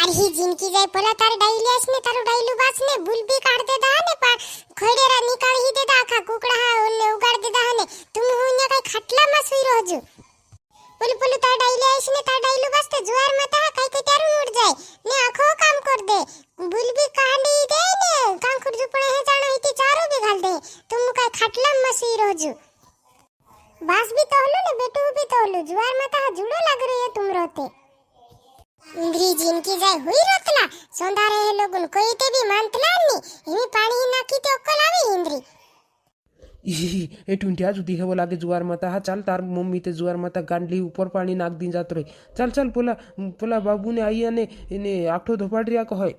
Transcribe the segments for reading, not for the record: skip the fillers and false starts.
તારી જિંદગી જાય પેલા તાર ડાઈલિયાસ ને તારું ડાઈલું બાસ ને બુલબી કાઢ દેતા ને પા ખોડેરા નીકાળી દેતા આખા કુકડા હા ઓને ઉગાડ દેતા ને તું હું ને કઈ ખાટલામાં સુઈ રહજો પુલ પુલ તાર ડાઈલિયાસ ને તાર ડાઈલું બાસ તે જુવાર માં તા કઈ કઈ તારું ઉડ જાય ને આખો કામ કર દે બુલબી કાઢી દે ને કાંખુર ઝુપડે હે જાણો ઈતી ચારો બી ઘાલ દે તું કઈ ખાટલામાં સુઈ રહજો बास भी तोहलो ने बेटू भी तोहलो जुआर में ता जुड़ो लग रही है तुम रोते इंद्री जिनकी जाय हुई रोतला सोंधारे है लोगन कोई ते भी मानतला नहीं इमी पानी नाखी ते अक्कल आवे इंद्री એ 20 આ સુધી હેવો લાગે જુવાર માતા હા ચાલ તાર મમ્મી તે જુવાર માતા ગાંડલી ઉપર પાણી નાખ દી જાત રે ચાલ પોલા બાબુને આઈ અને એને આખો ધોપાડ રહ્યા કહે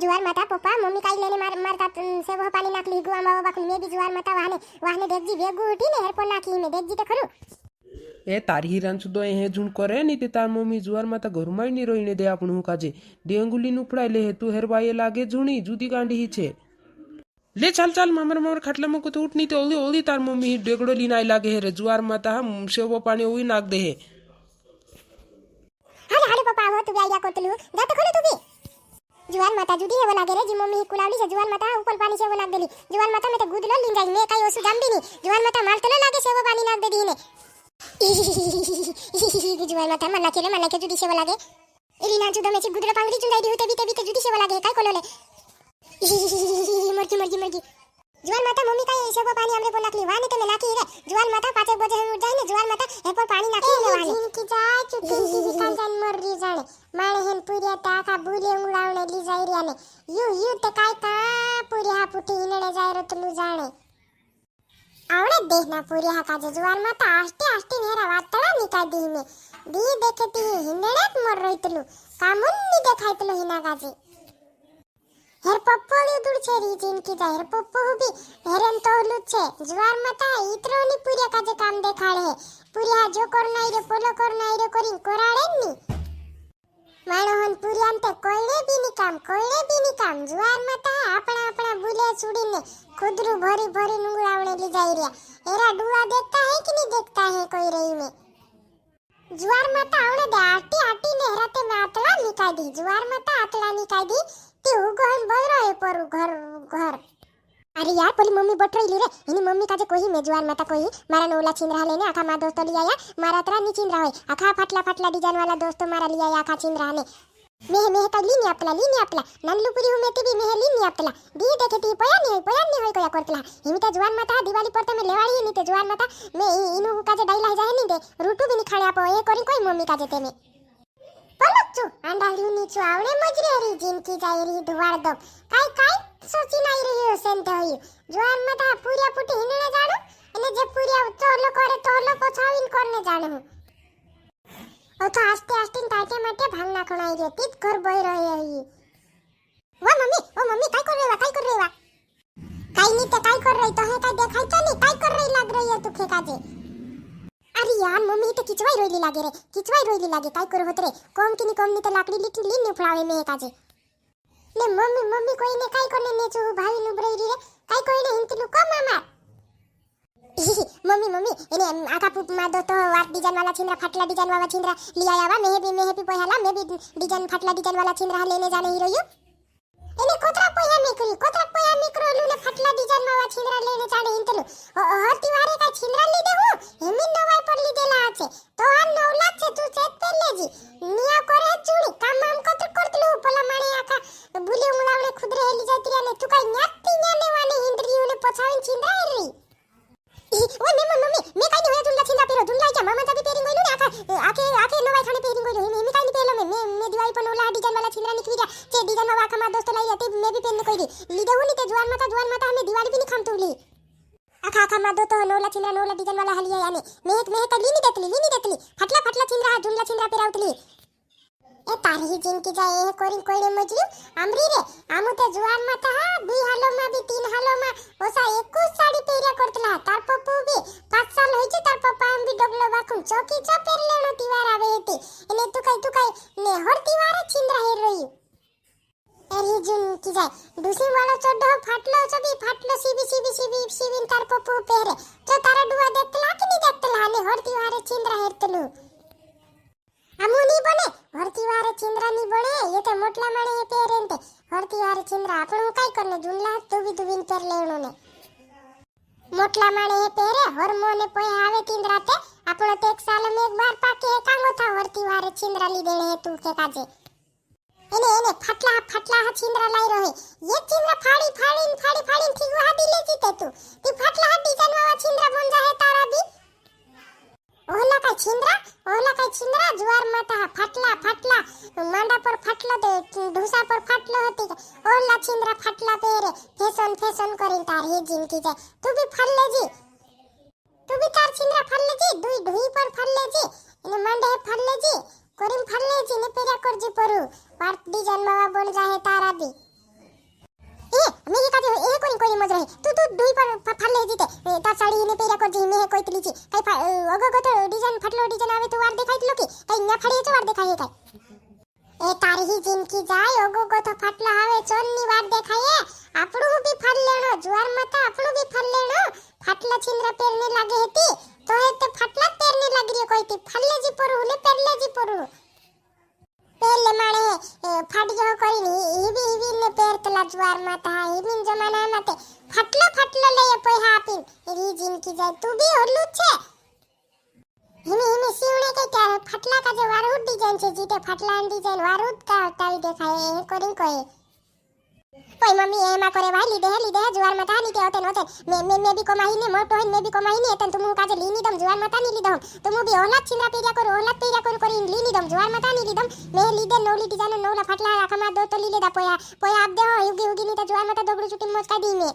जुआर माता पप्पा मम्मी काई लेने मारता से वो पानी नाख ली गुआ मावा बाकुल में भी जुआर माता वाहने देखजी वेगु उठी ने हेरपो नाखी में देखजी ते खरू એ તારી હિરાન સુદો એ ઝૂણ કરે ની તે તાર મમ્મી જુવાર માતા ઘરમાં ની રોઈને દે આપણું કાજે ડેંગુલી નુપડાઈ લે તું હેરબાઈ લાગે ઝૂણી જુદી કાંડી છે લે ચાલ મામર ખાટલામાં કો તો ઉઠની તો ઓલી તાર મમ્મી ડેગડો લીને આઈ લાગે હે રે જુવાર માતા સેવો પાણી ઓઈ નાખ દે હે हाले पप्पा हो तू आइडिया करतलू जा तो खरू तू भी जुआर माता जुदी है वो लागे रे जी मम्मी कुलावली से जुआर माता ऊपर पानी से वो नाख देली जुआर माता में तो गुदलो लीन जाई मैं काई ओसु जाम भी नहीं जुआर माता माल तो लागे से वो पानी नाख दे दी ने जुआर माता मन के जुदी से वो लागे एली ना जुदा में से गुदलो पांगड़ी चुंदाई दी होते बीते जुदी से वो लागे काई कोलो ले मरजी जुआर माता मम्मी काई से वो पानी हमरे को नाखली वाने तो मैं नाखी रे जुआर माता 5 बजे हम उठ जाए ने जुआर माता ए पर पानी नाखी ने वाने जिनकी जाय चुकी कांजन मर री जाने माणे हेन पुरिया ताका बुले उड़ावणे ली जाई रिया ने यू ते काई का पुरिया पुटी इनने जाय रतलू जाने आवड़े देखना पुरिया काजे जुआर माता आष्टी नेरा वातड़ा निकाल दी में दी देखती हिंदड़े मर रहीतलू कामुन नी देखायतलू हिना काजे हेर पप्पो उदुड़ छे री जिनकी जा हेर पप्पो भी हेरन तोलू छे जुआर माता इतरो नी पुरिया काजे काम देखाड़े है पुरिया जो करनाई रे पोलो करनाई रे करिन कोराड़े नी माणोहन पुरियांते कोयले भी नी काम जुआर माता अपना बुले छुड़ीने खुदरू भरी नुंगड़ावणे ली जाई रिया एरा डुआ देखता है कि नहीं देखता है कोई रही में जुआर माता आवणे दे आटी ने हेराते में आतला निकाई दी जुआर माता आतला निकाई दी ते उगहन बोल रहे पर घर अरे यार पोली मम्मी बट रही रे इनी मम्मी काजे कोई में जुआर माता कोई मारा नोला छिंद्रा लेने आखा मा दोस्तो लिया या मारा तरा नी छिंद्रा होय आखा फाटला डिजाइन वाला दोस्तो मारा लिया या आखा छिंद्रा ने मेह का लीनी आपला नल्लू पुरी हुमेती भी मेह लीनी आपला दी देखती पोया नहीं होय कोया करतला हिमिता जुआर माता दिवाली पर ते में लेवाड़ी नी ते जुआर माता में इनु काजे डाइला जाय नी दे रूटू भी नी खाणे आपो ए करी कोई मम्मी काजे ते में पलकचू अंडाल्यू नीचू आवणे मजरे री जिनकी जाय री धुवाड़ दो काई सोची नहीं रही हो सेंते होई जुआर माता पूरिया पुटी हिनने जाणो અને જે પૂરિયા તોલો કરે તોલો પછાવીન કરને જાણો ओ तो आस्ते ताटे माटे भांग नाखणाई रे तीत घर बोई रही है वो मम्मी काय कर रेवा काय नहीं ते काय कर रही तो है काय देखाई तो नहीं काय कर रही लग रही है तू खेकाजे अरे यार मम्मी तो किचवाई रोईली लागे काय कर होत रे कम की तो लाकड़ी लिठी लीन फळावे में काजे ले मम्मी कोई ने काय करने ने चू भाई नु ब्रेरी रे काय कोई ने हिंतलू को मामा मम्मी इने आका पुप मा दो तो वाट डिजाइन वाला छिंद्रा फाटला डिजाइन वाला छिंद्रा लिया आवा मैं भी पोहाला मैं भी डिजाइन फाटला डिजाइन वाला छिंद्रा लेने जाने हीरो यू इने कोतरा पोया निकरो लू ने फाटला डिजाइन वाला छिंद्रा लेने जाने हिंतलू हर तिवारे का छिंद्रा ली दे हूं हेमिन नवाई पर ली देला आछे तो आ नवला छे तू चेक कर लेजी निया करे चूड़ी काम कोतर करतलू पोला माणे आका बुले उंगलावणे खुद रे ली जाती ने तू काई न्याती न्याने वाली हिंद्रियो ने पछावीन छिंद्रा री ओ मम्मी मैं काई होया जुल्ला छिंदा पेरो जुल्ला क्या मामा जाबी पेरिंग होइलु ने आके नवाई खाने पेरिंग होइलु मैं काई पेलो मैं दिवाली पर नोला डिजाइन वाला छिंद्रा निकली जा जे डिजाइन वाला का मा दोस्त लाई आते मैं भी पेन कोई ली देहु नी ते जुआन माता हमें दिवाली भी नहीं खाम तुली आखा मा दो तो नोला डिजाइन वाला हलिया याने मैं का लीनी देखली फाटला छिंद्रा जुल्ला छिंद्रा पेराउतली ए तारी जिनकी जाय ए कोइने मजरी आमरी रे आमु ते जुआन माता हा दुई हालो मा भी तीन हालो मा ओसा एकु साड़ी पेरिया करतला तार पप्पू भी 5 साल होई छे तार पप्पा हम भी डबलो बाकुम चौकी चा पेर लेनो तिवार आवे हेती एने तू काई ने हर तिवारे छिंद्रा हेर रही एरी जिनकी जाय दूसरी वाला चड्डो फाटलो सीबी तार पप्पू पेरे तो तारा दुआ देखतला कि नहीं देखतला ने हर तिवारे छिंद्रा हेरतलू आमुनी बने हर तिवारे छिंद्रा नी बने ये तो मोटला माणे हे पेरेन ते हरती वारे छिंद्रा आपण काय करने जुनला दुबीन पेर लेवणो ने मोटला माणे हे पेरे हरमोने पोय आवे तिंद्राते आपण ते एक साल में एक बार पाके कांगो था हरती वारे छिंद्रा ली देणे हे तू के काजे એને ફાટલા હા છીંદરા લાઈ રહ્યો ये છીંદરા ફાડી થી વાડી લે જીતે તું તી ફાટલા હા ડિઝાઇન વાળા છીંદરા બન જાહે તારા બી ઓલા કઈ છીંદરા જુવાર માતા ફાટલા માંડા પર ફાટલો દે ઢોસા પર ફાટલો હતી ઓલા છીંદરા ફાટલા પહેરે ફેશન કરીને તાર હે જિંદગી જાય તું બી ફાડ લેજી તું બી તાર છીંદરા ફાડ લેજી ઢુઈ પર ફાડ લેજી એને માંડે ફાડ લેજી કોરીમ ફાડ લેજી ને પેરા કરજી પરું પાર્ટ ડિઝાઇન માં બન જાહે તારા બી મેં કાજે એ કોની મજ રહે તું ઢુઈ પર ફાડ લેજી તે તાર સાડી ને પેરા કરજી મે કોઈ તલીજી કઈ અગો તો ડિઝાઇન ફાટલો ડિઝાઇન આવે તો વાર દેખાઈ લોકી કઈ ના ફાડી તો વાર દેખાય કઈ એ તારી હી જિંદગી જાય ઓગો તો ફાટલા આવે ચોનની વાર દેખાય આપણું બી ફાડ લેણો જુવાર માતા આપણું બી ફાડ લેણો ફાટલા છીંદરા પેરને લાગે હતી તો એ તે ફાટલા પેરને લાગી રહ્યો કોઈ તી ફાડલેજી પરું ને પેરલેજી પરું પેલે માણે ફાડજો કરીને ઈવી ને પેરતલા જુવાર માતા ઈવીન જમાના માતે ફાટલો લઈએ પૈસા આપીન રી જિંદગી જાય તું બી ઓલું છે હિમી સીવણે કે ત્યારે ફાટલા કાજે વારું ડિઝાઇન છે જીતે ફાટલા ડિઝાઇન વારું કા હટાવી દેખાય એ કોરિન કોઈ કોઈ મમ્મી એમાં કરે ભાઈ લીધે જુવાર માતા ની તે હોતે મે બી કમાઈ ને મોટો હે મે બી કમાઈ ને તન તુમુ કાજે લીની દમ જુવાર માતા ની લીધમ તુમુ બી ઓલા છીંદરા પેરિયા કરું કરીને લીની દમ જુવાર માતા ની લીધમ મે લીધે નોલી ડિઝાઇન નોલા ફાટલા આખમાં દો તો લીલે દા પોયા આપ દે હો યુગી ની તો જુવાર માતા દોબડું ચૂટી મોજ કાઢી મે